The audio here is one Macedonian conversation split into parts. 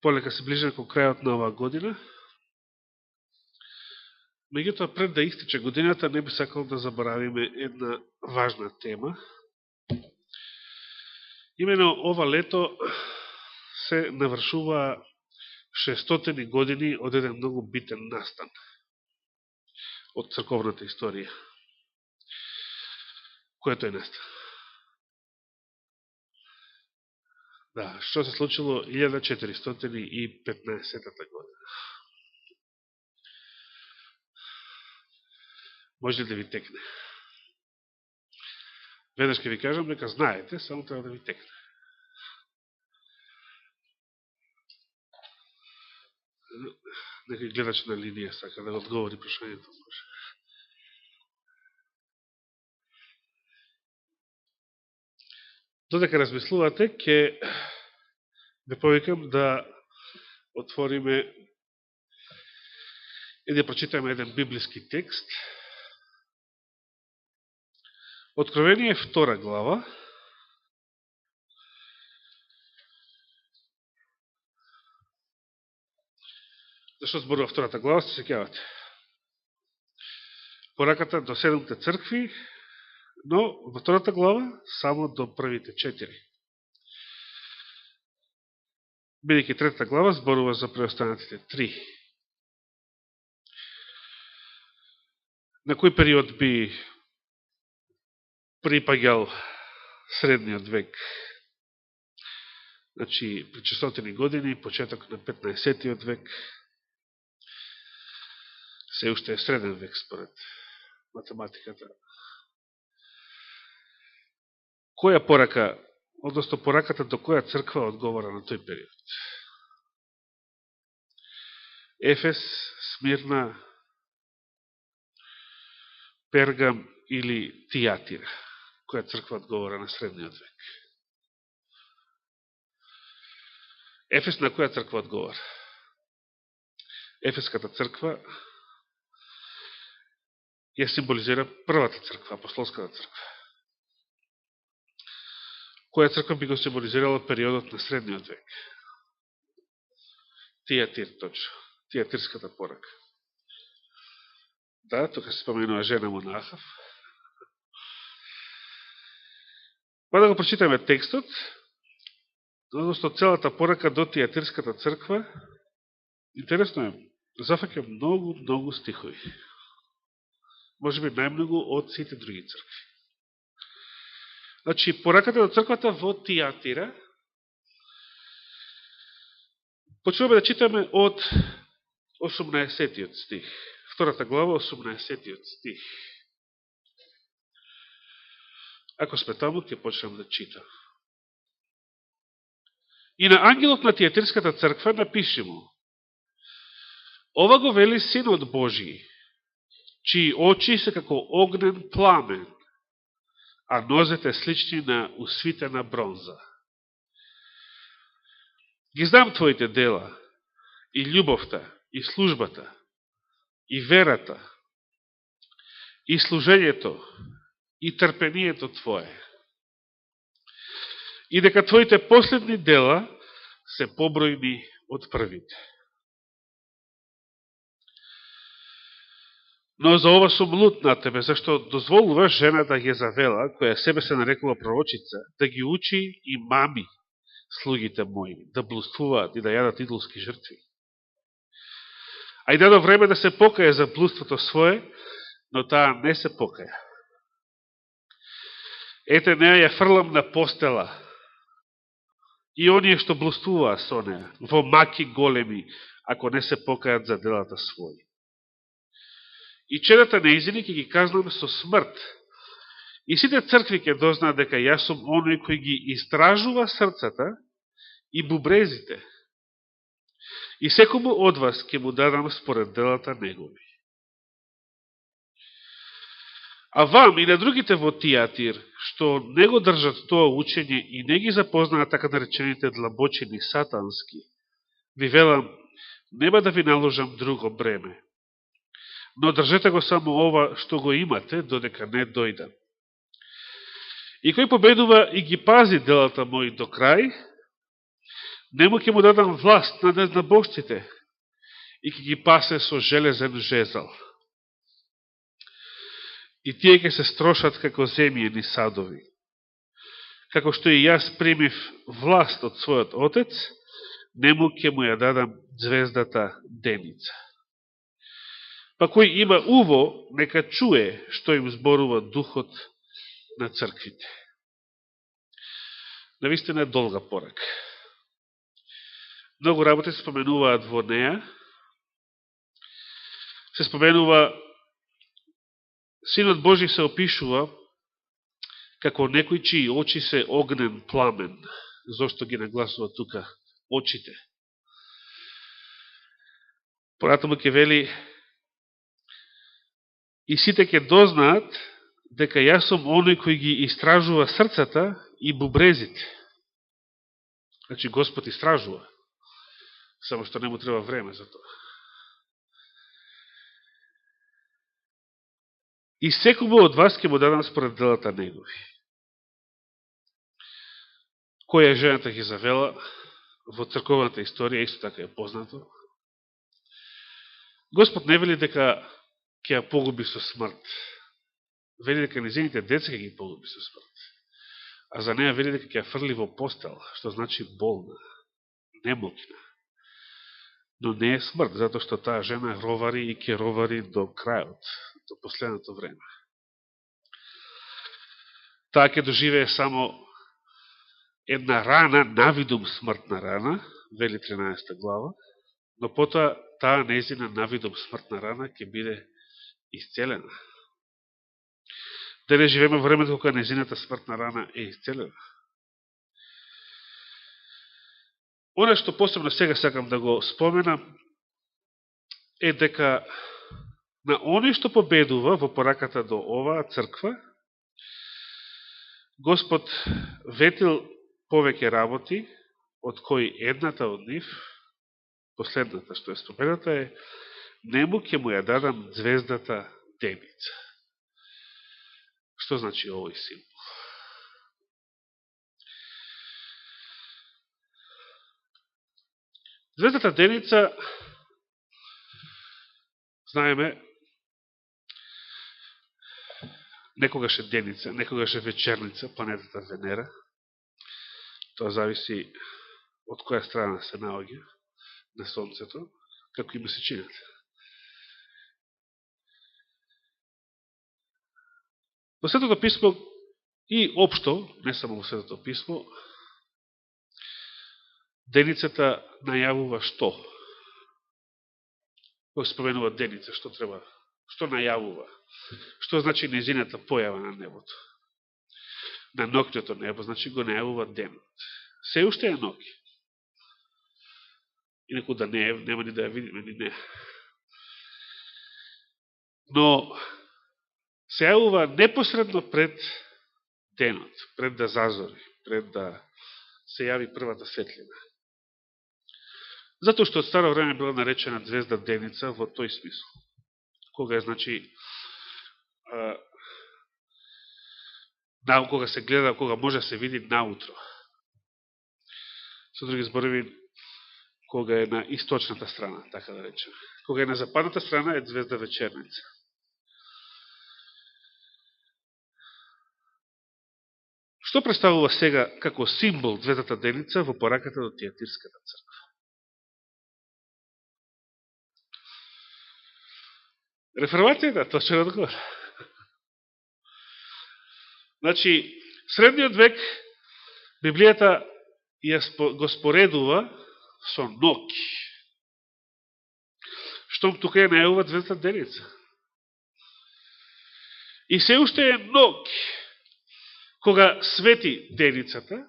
полека се ближиме кон крајот на оваа година. Меѓутоа, пред да истиче годината, не би сакал да заборавиме една важна тема. Имено ова лето се навршува 600 години од еден многу битен настан од црковната историја. Којато е настан? Да, што се случило 1415 година? Може ли да ви текне? Веднаш ке ви кажам дека знаете, само треба да ви текне. Некој гледач на линија сака да го одговори прашањето. Додека размислувате, ќе ве повикам да отвориме и да прочитаме еден библиски текст. Откровение 2 глава. Зашто зборува втората глава, се сеќавате? Пораката до 7 цркви, но во втората глава само до првите 4. Бидејќи третата глава зборува за преостанатите 3. На кој период би припаѓал средниот век? Значи, при 600 години, почеток на 15-тиот век, се уште е среден век според математиката. Која порака, одnosno пораката до која црква одговора на тој период? Ефес, Смирна, Пергам или Тијатира? Која црква одговора на средниот век? Ефес на која црква одговора? Ефеската црква ја символизира првата црква, апостолската црква. Која црква би го символизирала периодот на средниот век? Тијатир, точно. Тијатирската порака. Да, тука се споменува жена му на Ахав. Па да го прочитаме текстот, одnosno целата порака до Тијатирската црква. Интересно е, зафаќа многу стихови. Може би најмногу од сите други цркви. Значи, пораката до црквата во Тијатира, почнуваме да читаме од 18-тиот стих. Втората глава, 18-тиот стих. Ако сме таму, ќе почнем да читам. И на ангелот на Тијатирската црква напиши му: ова го вели Синот Божи, чии очи се како огнен пламен, а нозете слични на усвитена бронза. Ги знам твоите дела, и љубовта, и службата, и верата, и служењето, и трпението твое. И дека твоите последни дела се побројни од првите. Но за ова сум лут на тебе, зашто дозволува жената Језавела, која себе се нарекува пророчица, да ги учи и мами слугите мои, да блудствуваат и да јадат идолски жртви. А и дадо време да се покаја за блудството свое, но таа не се покаја. Ете, неа ја фрлам на постела, и оние што блудствуваа со неа, во маки големи, ако не се покајат за делата своји. И чедата неизини ќе ги казнам со смрт. И сите цркви ќе дознаат дека јас сум оној кој ги истражува срцата и бубрезите. И секому од вас ќе му дадам според делата негови. А вам и на другите во Тијатир, што не го држат тоа учење и не ги запознаат така наречените длабочини сатански, ви велам, нема да ви наложам друго бреме. Но држете го само ова што го имате, додека не дојдам. И кој победува и ги пази делата мои до крај, Нему ќе му дадам власт на божците и ќе ги пасе со железен жезал. И тие ќе се строшат како земјени садови. Како што и јас примив власт од својот отец, нему ќе му ја дадам звездата деница. Па кој има уво, нека чуе што им зборува духот на црквите. Навистина е долга порака. Многу работи се споменуваат во неја. Се споменува, Синот Божи се опишува како некој чии очи се огнен пламен. Зошто ги нагласува тука очите? Понатаму ќе вели, и сите ќе дознаат дека јас сум оној кој ги истражува срцата и бубрезите. Значи Господ истражува, само што не му треба време за тоа. И секој од вас ќе му дадам според делата негови. Која е жената ги завела во црковната историја, исто така е познато. Господ не вели дека ќе ја погуби со смрт. Вели дека незините деца ќе ги погуби со смрт. А за неја вели дека ќе ја фрли во постел, што значи болна, немокна. Но не е смрт, затоа што таа жена ровари и ќе ровари до крајот, до последното време. Таа ќе доживее само една рана, навидум смртна рана, вели 13 глава, но потоа таа нејзина навидум смртна рана ќе биде исцелена. Да не живееме во времето кога нејзината смртна рана е исцелена. Оно што посебно сега сакам да го споменам е дека на оној што победува во пораката до оваа црква, Господ ветил повеќе работи, од кои едната од нив, последната што е спомената е, нему ќе му ја дадам звездата деница. Што значи овој символ? Звездата деница, знаеме, некогаш е деница, некогаш е вечерница, планетата Венера. Тоа зависи од која страна се наоѓа на Сонцето, како и месечината. Во Светото писмо и општо, не само во Светото писмо, деницата најавува што? Кога се споменува деница, што треба? Што најавува? Што значи незината појава на небото? На ноќното небо, значи го најавува денот. Се уште е ноќ. Инаку да не е, нема ни да ја видиме, ни не. Но се јавува непосредно пред денот, пред да зазори, пред да се јави првата светлина. Затоа што од старо време била наречена звезда деница во тој смисол. Кога е, значи, кога се гледа, кога може да се види наутро. Со други зборови, кога е на источната страна, така да речем. Кога е на западната страна е звезда вечерница. Што представува сега како символ звездата деница во пораката до Тиатирската црква? Реформацијата, точно одговор. Значи, средниот век, Библијата го споредува со ноќ. Штом тука ја најавува звездата деница. И се уште е ноќ, кога свети деницата,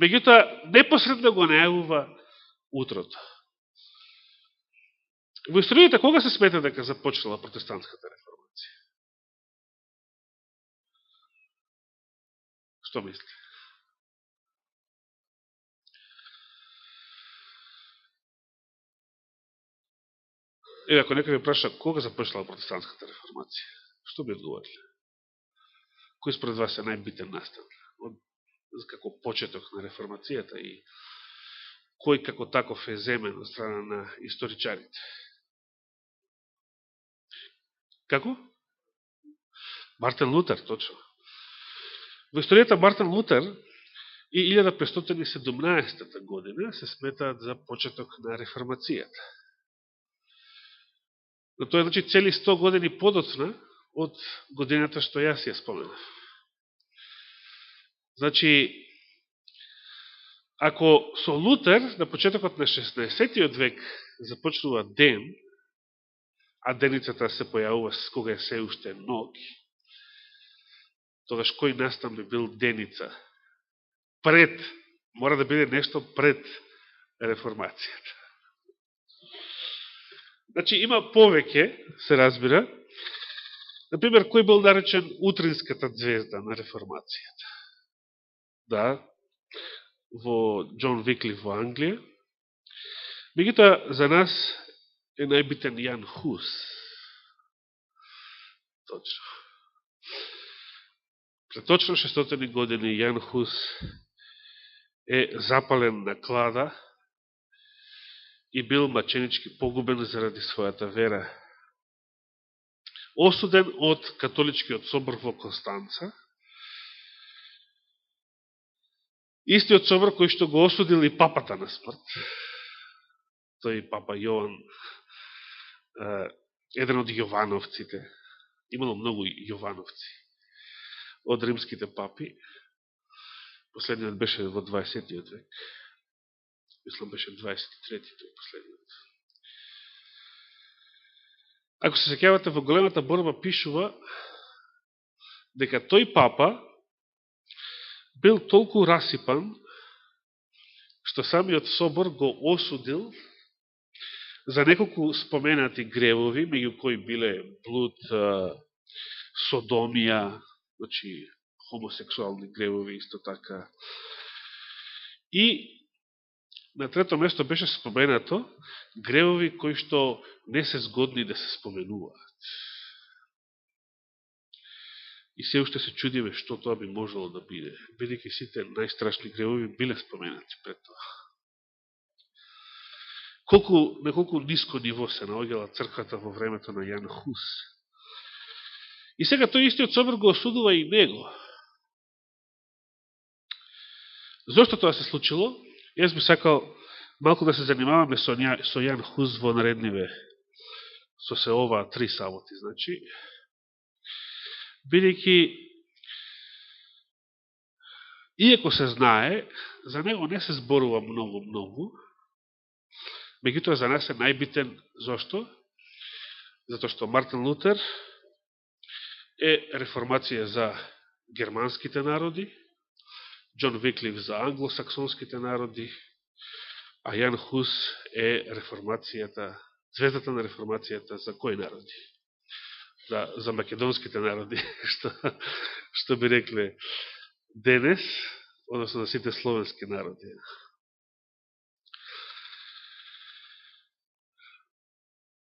меѓутоа непосредно го најавува утрото. Во историјата кога се смета дека започнала протестантската реформација? Што мисли? Ако некој ви праша кога започнала протестантската реформација, што би одговорили? Кој според вас е најбитен настан? Како почеток на реформацијата и кој како таков е земен од страна на историчарите. Како? Мартин Лутер, точно. Во историјата Мартин Лутер и 1517 година се сметаат за почеток на реформацијата. Но тоа е значи цели 100 години подоцна од годината што јас ја споменав. Значи, ако со Лутер на почетокот на 16 век започнува ден, а деницата се појавува кога е се уште ног, тогаш кој настан би бил деница? Пред, мора да биде нешто пред реформацијата. Значи, има повеќе, се разбира. Например, кој бил наречен утринската звезда на реформацијата? Да, во Джон Виклиф во Англија. Меѓутоа, за нас е најбитен Јан Хус. Точно. Пред точно 600 години Јан Хус е запален на клада и бил маченички погубен заради својата вера. Осуден од католичкиот собор во Констанца, истиот собор кој што го осудил и папата на смрт. Тој папа Јован, еден од Јовановците. Имало многу Јовановци од римските папи. Последниот беше во 20. век. Мислам беше 23-ти тој последниот. Ако се сеќавате, во големата борба пишува дека тој папа бил толку расипан што самиот собор го осудил за неколку споменати гревови, меѓу кои биле блуд, содомија, значи хомосексуални гревови исто така. И на трето место беше споменато гревови кои што не се згодни да се споменуваат. И се уште се чудиме што тоа би можело да биде, бидејќи сите најстрашни гревови биле споменати пред тоа. На колку ниско ниво се наоѓала црквата во времето на Јан Хус. И сега тој истиот собор го осудува и него. Зошто тоа се случило? Јас би сакал малку да се занимаваме со Јан Хус во наредниве, со се оваа 3 саботи, значи, бидејќи, иако се знае, за него не се зборува многу, меѓутоа за нас е најбитен. Зошто? Затоа што Мартин Лутер е реформација за германските народи, Джон Виклиф за англосаксонските народи, а Јан Хус е реформацијата, звездата на реформацијата за кои народи? За македонските народи, што би рекле денес, односно за сите словенски народи.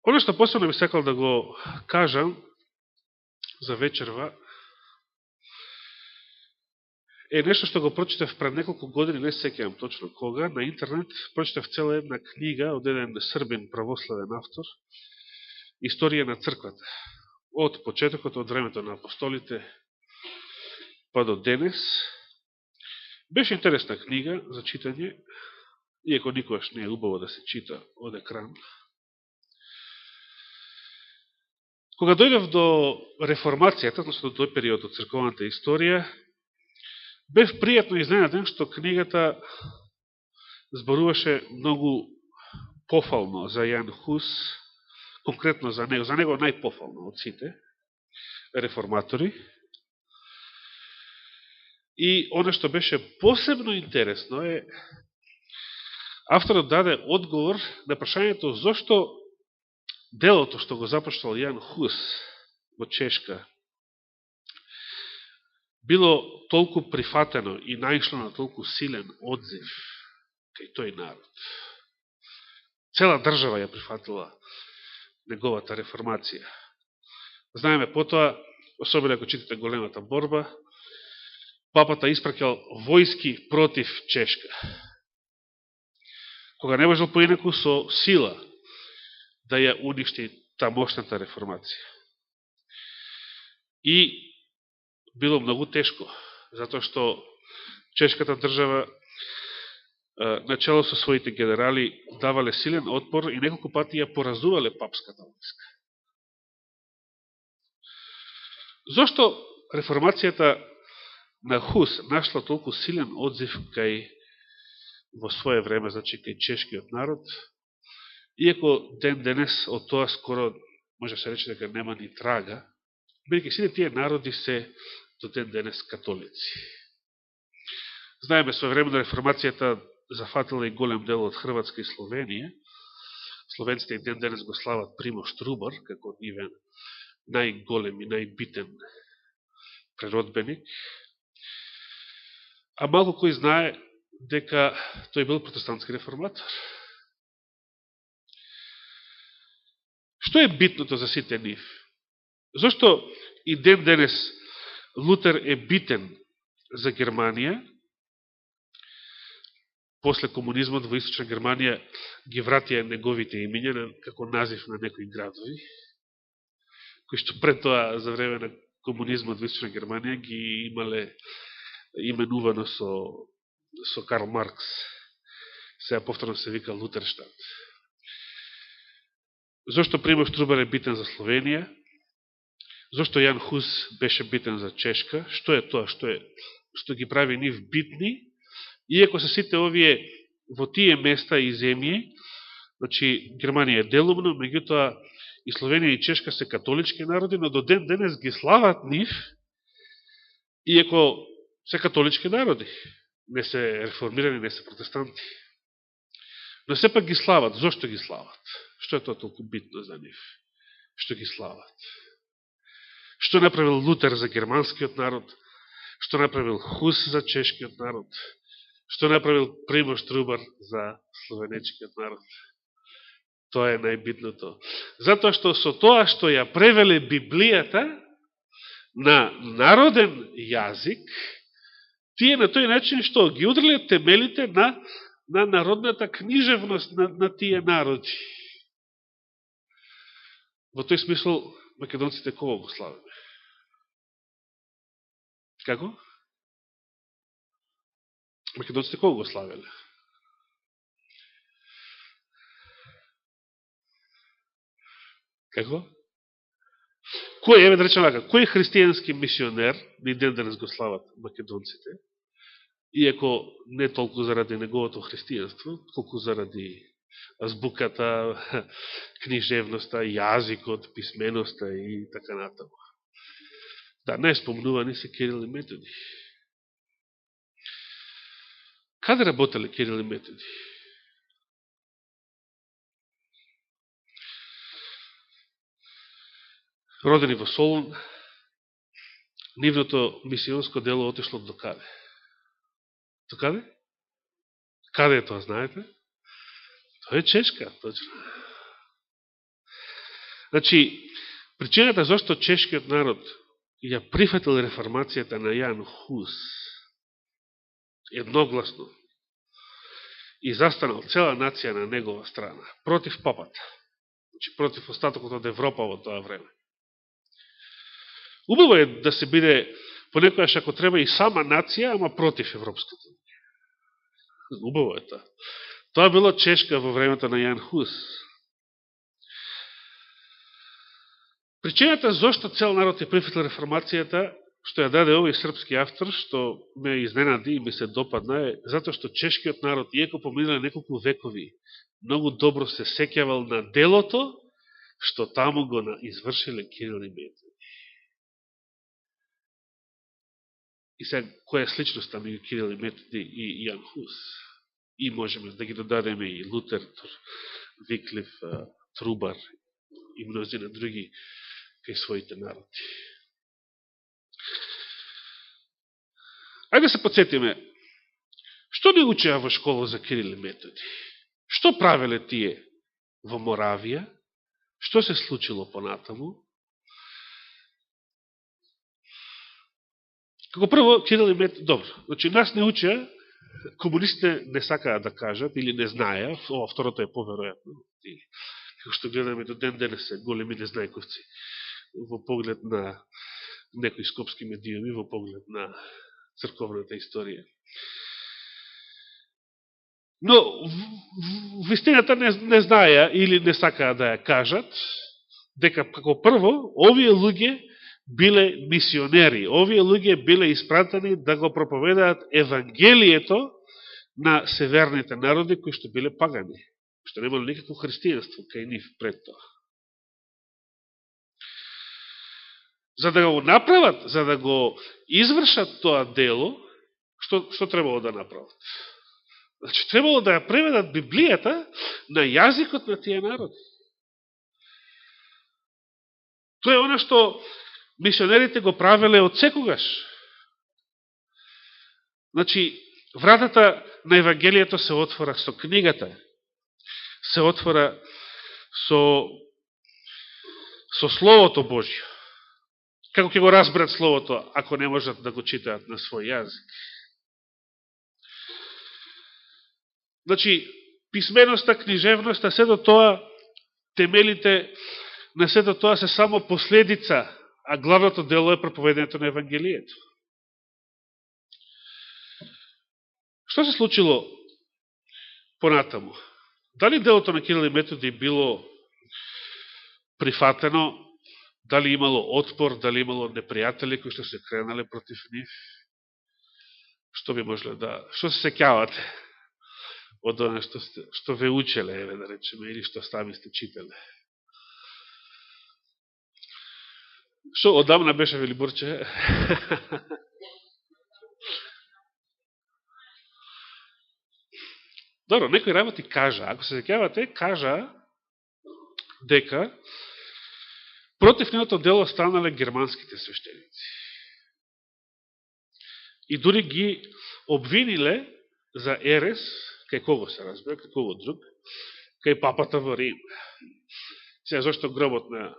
Оно што посебно би сакал да го кажам за вечерва е нешто што го прочитав пред неколку години, не се сеќавам точно кога, на интернет прочитав цела една книга од еден србин православен автор, Историја на црквата, од почетокот, од времето на апостолите, па до денес. Беше интересна книга за читање, иако никогаш не е убаво да се чита од екран. Кога дојдев до реформацијата, односно до тој период од црковната историја, бев пријатно изненаден што книгата зборуваше многу пофално за Јан Хус, конкретно за него најпофално од сите реформатори. И оно што беше посебно интересно е, авторот даде одговор на прашањето зошто делото што го започнал Јан Хус во Чешка било толку прифатено и наишло на толку силен одзив кај тој народ. Цела држава ја прифатила неговата реформација. Знаеме потоа, особено ако читате големата борба, папата испраќал војски против Чешка. кога не можел поинаку со сила да ја уништи тамошната реформација. И било многу тешко, затоа што чешката држава начало со своите генерали давале силен отпор и неколку пати ја поразувале папската војска. Зошто реформацијата на Хус нашла толку силен одзив кај во своје време, значи кај чешкиот народ, иако ден денес од тоа скоро може се рече дека нема ни трага, бидејќи сите тие народи се до ден денес католици. Знаеме, своевремено реформацијата зафатила и голем дел од Хрватска и Словенија. Словенците и ден денес го слават Примош Трубар, како нивен најголем и најбитен преродбеник. А малко кој знае дека тој бил протестантски реформатор. Што е битното за сите нив? Зошто и ден денес Лутер е битен за Германија? После комунизмот во Источна Германија ги вратија неговите имиња како назив на некои градови, кои што пред тоа за време на комунизмот во Источна Германија ги имале именувано со Карл Маркс. Сега повторно се вика Лутерштат. Зошто Примош Трубар е битен за Словенија? Зошто Јан Хус беше битен за Чешка? Што е тоа што ги прави нив битни? Иако се сите овие во тие места и земји, значи Германија е делумно, меѓутоа и Словенија и Чешка се католички народи, но до ден денес ги слават нив, иако се католички народи, не се реформирани, не се протестанти. Но сепак ги слават. Зошто ги слават? Што е тоа толку битно за нив? Што ги слават? Што направил Лутер за германскиот народ? Што направил Хус за чешкиот народ? Што направил Примош Трубар за словенечкиот народ? Тоа е најбитното. Затоа што со тоа што ја превеле Библијата на народен јазик, тие на тој начин што ги удриле темелите на народната книжевност на тие народи. Во тој смисол, македонците кого го славиме? Како? Македонците кого го славеле? Како? Кој, еве да речем вака, кој христијански мисионер, ни ден денес го слават македонците, иако не толку заради неговото христијанство, колку заради азбуката, книжевноста, јазикот, писменоста и така натаму. Да, најспомнувани се Кирил и Методи. Каде работеле Кирил и Методи? Родени во Солун, нивното мисионско дело отишло до каде? До каде? Каде е тоа, знаете? Тоа е Чешка, точно. Значи, причината зашто чешкиот народ ја прифатил реформацијата на Јан Хус едногласно и застанал цела нација на негова страна, против папата, значи против остатокот од Европа во тоа време. Убаво е да се биде понекојаш ако треба и сама нација, ама против Европското. Убаво е тоа. Тоа било Чешка во времето на Јан Хус. Причината зашто цел народ ја прифатил реформацијата, што ја даде овој српски автор, што ме изненади и ми се допадна, е затоа што чешкиот народ, иако поминале неколку векови, многу добро се сеќавал на делото, што таму го извршиле Кирил и Методи. И сега, која е сличноста меѓу Кирил и Методи и Јан Хус? И можеме да ги додадеме и Лутер, Виклиф, Трубар и мнозина други кај своите народи. Ајде се подсетиме, што не учеа во школа за Кирил и Методи? Што правеле тие во Моравија? Што се случило понатаму? Како прво, Кирил и Методи, добро, значи нас не учеа комунистите не сакаат да кажат или не знаеа, второто е поверојатно. Како што гледаме до ден денес се големи незнајковци во поглед на некои скопски медиуми, во поглед на црковната историја. Но вистината не знаеа или не сакаа да ја кажат, дека како прво, овие луѓе биле мисионери, овие луѓе биле испратени да го проповедаат Евангелието на северните народи кои што биле пагани, што немало никакво христијанство кај нив пред тоа. За да го направат, за да го извршат тоа дело, што требало да направат? Значи, требало да ја преведат Библијата на јазикот на тие народи. Тоа е оно што мисионерите го правеле од секогаш. Значи, вратата на Евангелието се отвора со книгата, се отвора со Словото Божјо. Како ќе го разберат Словото, ако не можат да го читаат на свој јазик? Значи, писменоста, книжевноста, сето тоа, темелите на сето тоа се само последица, а главното дело е проповедението на Евангелието. Што се случило понатаму? Дали делото на Кирил и Методи било прифатено, дали имало отпор, дали имало непријатели кои што се кренале против нив? Што би можеле што се сеќавате од оно што ве учеле, еве да речеме, или што сами сте читале? Што одамна беше, Велиборче? Добро, некој работи кажа, ако се сеќавате, кажа дека против нивото дело станале германските свештеници. И дури ги обвиниле за ерес, кај кого се разбира, кај кого друг, кај папата во Рим. Сега, зашто гробот на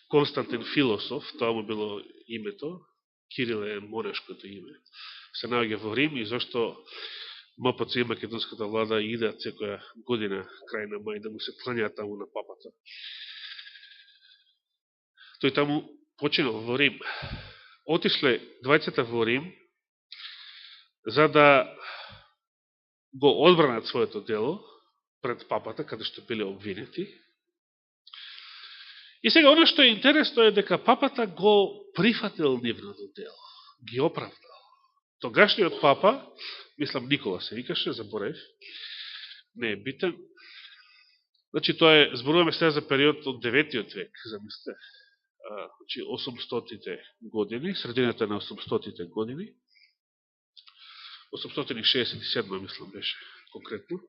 Константин Философ, тоа му било името, Кирил е монашкото име, се наоѓа во Рим и зашто МПЦ и македонската влада идат секоја година крај на мај да му се кланјаат таму на папата. Тој таму починал во Рим. Отишле двајцата во Рим за да го одбранат своето дело пред папата, каде што биле обвинети. И сега, оно што е интересно е дека папата го прифатил нивното дело, ги оправдал. Тогашниот папа, мислам Никола се викаше, заборев, не е битен. Значи, тоа е, зборуваме сега за период од 9 век, замислите, значи 800-тите години, средината на 800-тите години, 867, мислам, беше конкретно.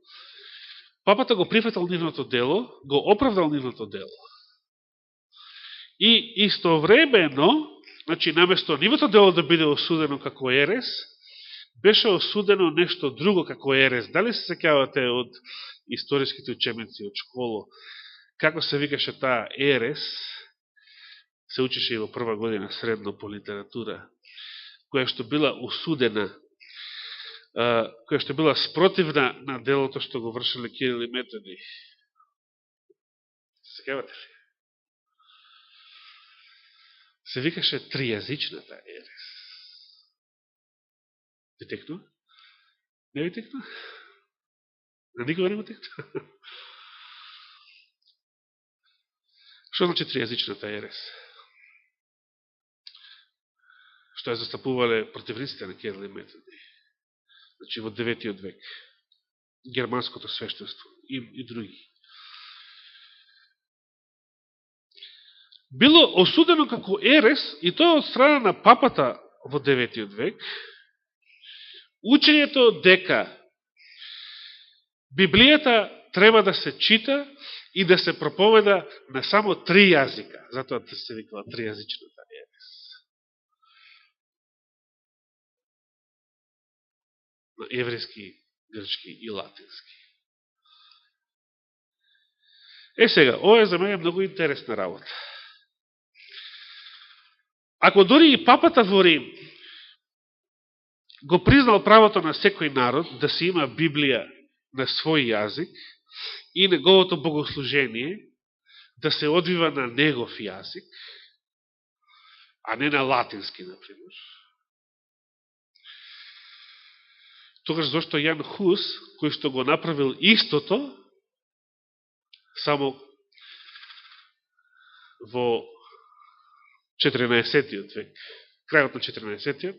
Папата го прифатил нивното дело, го оправдал нивното дело. И истовремено, значи, наместо нивото дело да биде осудено како ерес, беше осудено нешто друго како ерес. Дали се сеќавате од историските учебници од школо, како се викаше таа ерес, се учеше и во прва година средно по литература, која што била осудена, која што била спротивна на делото што го вршиле Кирил и Методи. Се сеќавате ли? Се викаше тријазичната ерес. Ви текнува? Не ви текнува? На никога не му текнува? Што значи тријазичната ерес? Што ја застапувале противниците на Кирил и Методи. Значи во 9 век. Германското свештенство и други. Било осудено како ерес, и тоа од страна на папата во 9 век, учењето дека Библијата треба да се чита и да се проповеда на само 3 јазика. Затоа да се викала тријазичната ерес. На еврејски, грчки и латински. Сега, ова е за мене многу интересна работа. Ако дори и папата во Рим го признал правото на секој народ да се има Библија на свој јазик и неговото богослужение да се одвива на негов јазик, а не на латински, например. Тогаш зашто Јан Хус, кој што го направил истото, само во 14. век, крајот на 14.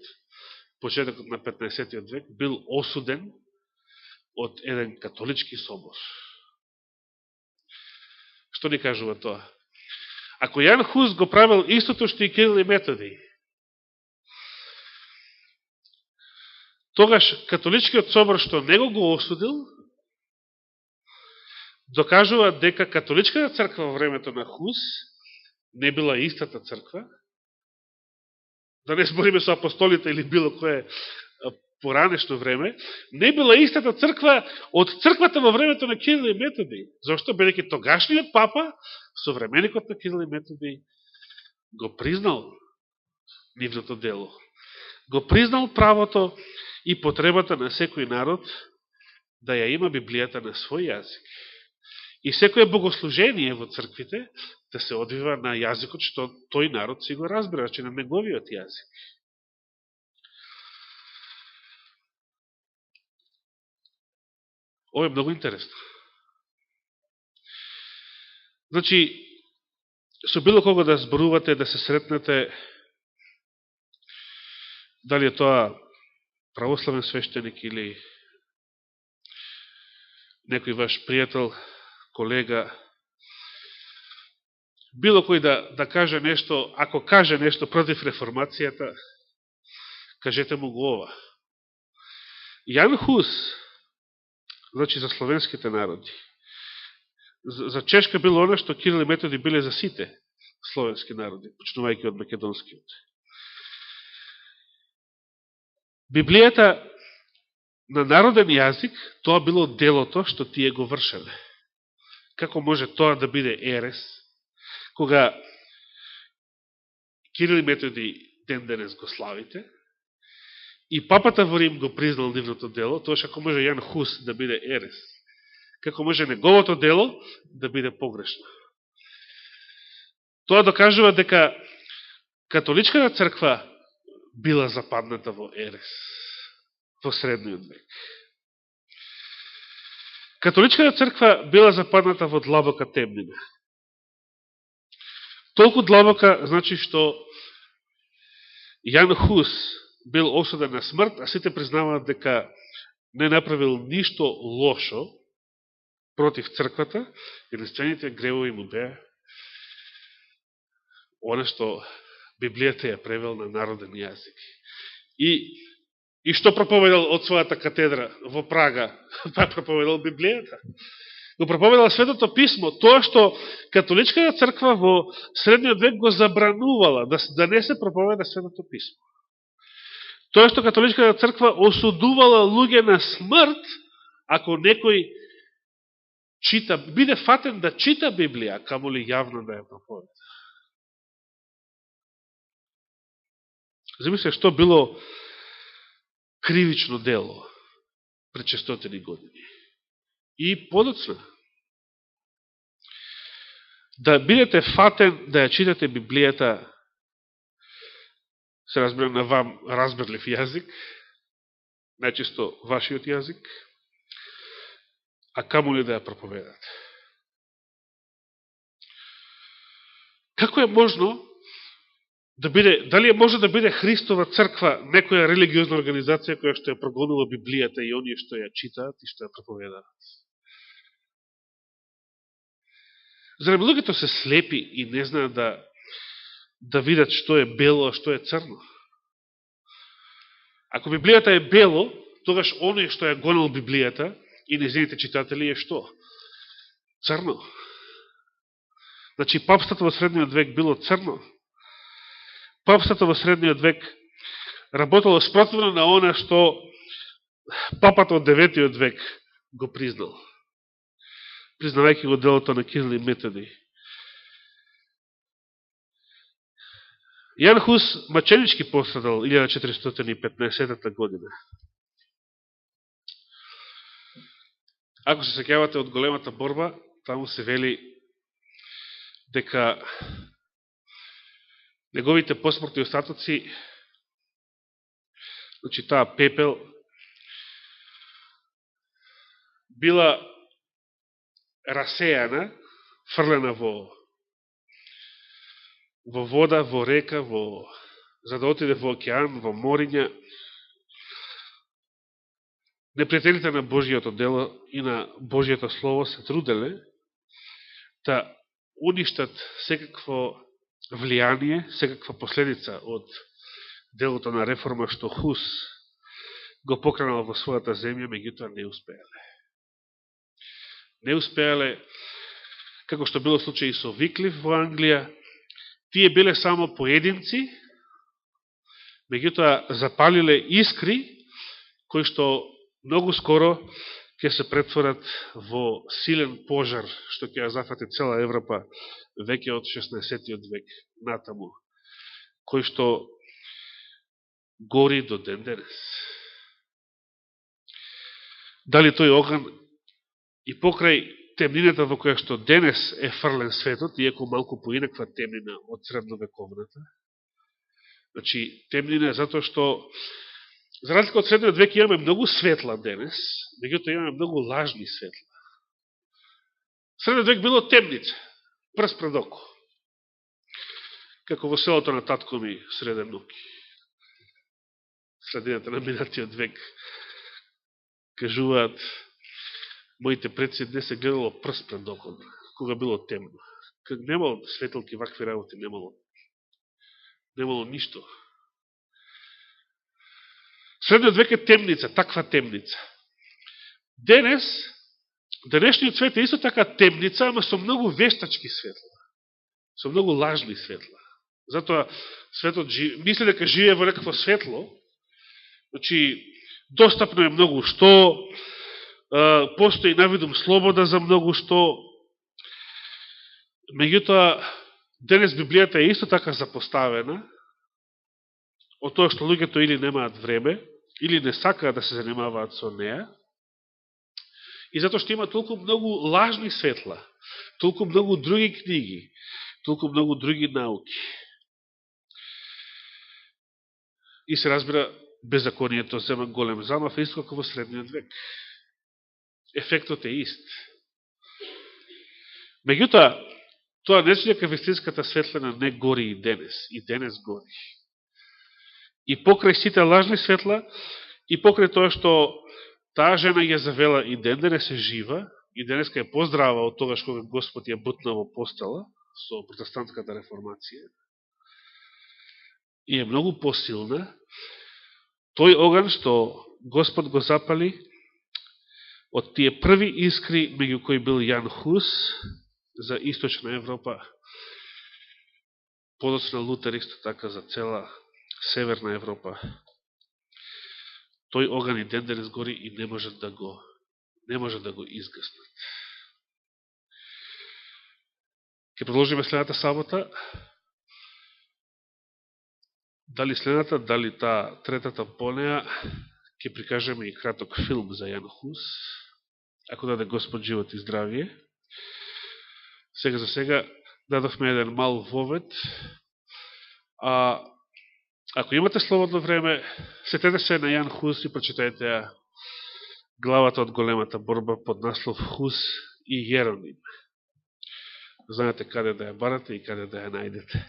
почетокот на 15. век, бил осуден од еден католички собор. Што ни кажува тоа? Ако Јан Хус го правил истото што и Кирил и Методи, тогаш католичкиот собор што него го осудил, докажува дека католичката црква во времето на Хус не била истата црква, да не збориме со апостолите или било кое поранешно време, не била истата црква од црквата во времето на Кирил и Методи. Зошто? Бидејќи тогашниот папа, современикот на Кирил и Методи, го признал нивното дело. Го признал правото и потребата на секој народ да ја има Библијата на свој јазик. И секој богослужение во црквите да се одвива на јазикот што тој народ си го разбира, че на неговиот јазик. Ова е многу интересно. Значи, со било кого да зборувате, да се сретнете, дали е тоа православен свештеник или некој ваш пријател, колега, било кој да каже нешто, ако каже нешто против реформацијата, кажете му го ова. Јан Хус, значи за словенските народи, за Чешка било оно што Кирил и Методи биле за сите словенски народи, почнувајќи од македонскиот. Библијата на народен јазик, тоа било делото што тие го вршеле. Како може тоа да биде ерес, кога Кирил и Методи ден денес го славите, и папата во Рим го признал нивното дело, тоа како може Јан Хус да биде ерес, како може неговото дело да биде погрешно. Тоа докажува дека католичката црква била западната во ерес, во средниот век. Католичката црква била западната во длабока темнина. Толку длабока, значи што Јан Хус бил осуден на смрт, а сите признаваат дека не направил ништо лошо против црквата, единствените гревови му беа оно што Библијата ја превел на народен јазик. И што проповедал од својата катедра во Прага? Па проповедал Библијата. Го проповедал Светото писмо, тоа што католичката црква во средниот век го забранувала, да не се проповеда Светото писмо. Тоа што католичката црква осудувала луѓе на смрт, ако некој биде фатен да чита Библија, камо ли јавно да ја проповеда. Замисле што било кривично дело пред 600 години. И подоцна. Да бидете фатен да ја читате Библијата, се разбира на вам разберлив јазик, најчесто вашиот јазик, а камо ли да ја проповедате. Како е можно да биде, дали е може да биде Христова црква некоја религиозна организација која што ја прогонува Библијата и оние што ја читаат и што ја проповедаат? Зарем луѓето се слепи и не знаат да видат што е бело, а што е црно? Ако Библијата е бело, тогаш оние што ја гонел Библијата и незините читатели е што? Црно. Значи, папството во средниот век било црно. Папството во средниот век работело спротивно на она што папата од 9 век го признал. Признавајќи го делото на Кирил и Методи. Јан Хус маченички пострадал 1415 година. Ако се сеќавате од големата борба, таму се вели дека неговите посмртни остатоци, значи таа пепел, била расејана, фрлена во вода, во река, за да отиде во океан, во мориња. Непријателите на Божиото дело и на Божиото Слово се труделе да уништат секакво влијание, секаква последица од делото на реформа што Хус го покранал во својата земја, меѓутоа не успеале. Не успеале, како што било случај и со Виклив во Англија. Тие биле само поединци, меѓутоа запалиле искри кои што многу скоро ќе се претворат во силен пожар, што ќе ја зафати цела Европа веќе од 16. век натаму, кој што гори до ден денес. Дали тој оган и покрај темнината во која што денес е фрлен светот, иако малку поинаква темнина од средновековната, значи темнина затоа што за разлика од средниот век имаме многу светла денес, меѓутоа имаме многу лажни светла. Средниот век било темница, прст пред око. Како во селото на татко ми среден ноки. Средината на минатиот век кажуваат, моите предци днес се гледало прст пред око, кога било темно. Как немало светлки, вакви работи немало ништо. Средниот век е темница, таква темница. Денешниот свет е исто така темница, ама со многу вештачки светла. Со многу лажни светла. Затоа светот мисли дека живее во некакво светло, значи достапно е многу што, постои навидум слобода за многу што, меѓутоа денес Библијата е исто така запоставена од тоа што луѓето или немаат време, или не сакаат да се занимаваат со неа, и затоа што има толку многу лажни светла, толку многу други книги, толку многу други науки. И се разбира, беззаконието зема голем замав, исто како во средниот век. Ефектот е ист. Меѓутоа, тоа не значи дека вистинската светлина не гори и денес гори. И покрај сите лажни светла, и покрај тоа што таа жена ја завела и ден денес е жива, и денеска е поздрава од тогаш кога Господ ја бутна во постела со протестантката реформација, и е многу посилна, тој оган што Господ го запали од тие први искри, меѓу кои бил Јан Хус, за Источна Европа, подоцна Лутер исто така за цела Северна Европа. Тој оган и ден денес гори и не може да го изгаснат. Ке продолжиме следната сабота. Дали следната, дали таа третата по неа, ќе прикажеме и краток филм за Јан Хус, ако даде Господ живот и здравие. Сега за сега дадовме еден мал вовед. Ако имате слободно време, сетете се на Јан Хус и прочитајте главата од големата борба под наслов Хус и Јероним. Знаете каде да ја барате и каде да ја најдете.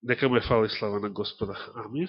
Нека му е фала и слава на Господа. Амин.